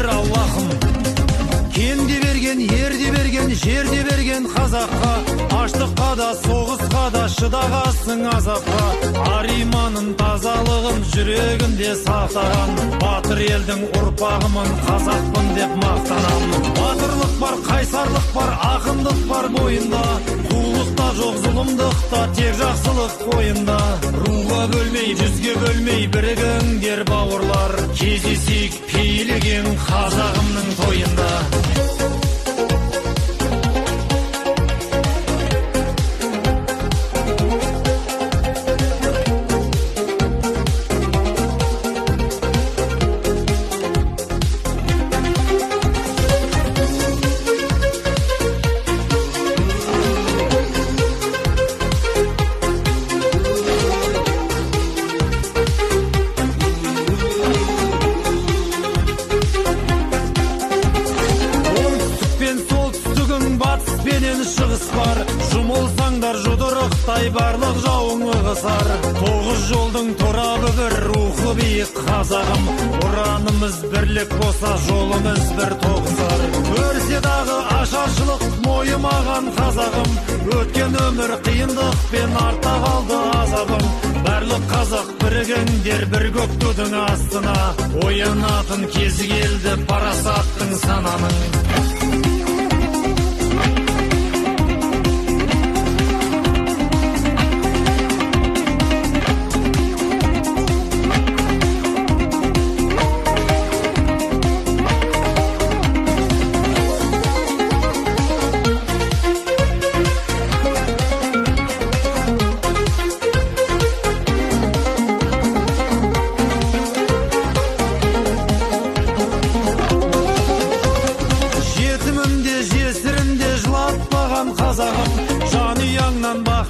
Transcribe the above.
бір Аллахым. Кенде берген, ерде берген, жерде берген қазаққа, аштыққа да, соғысқа да шыдағасың азапқа. Ар иманын, тазалығын жүрегінде сақтаған, батыр елдің ұрпағымын, қазақпын деп мақтанамын. Батырлық бар, қайсарлық бар, ақындық бар бойында, қулықта жоқ, зұлымдықта тек жақсылық қойында. Руға бөлмей, жүзге бөлмей бірігіңдер бауырлар, кездесейік пейілі кең қазағымның тойында. Батыспенен шығыс бар, жұмылсаңдар жұдырықтай барлық жауың ығысар. Тоғыз жолдың торабы бір, рухы биік қазағым, ұранымыз бірлік болса жолымыз бір тоғысар. Өрсе дағы ашаршылық мойымаған қазағым, өткен өмір қиындықпен артта қалды азабым. Барлық қазақ бірігіңдер бір көк тудың астына, оянатын кезі келді парасаттың сананың. Жесірімде жылатпаған қазағым, жанұяңнан бақ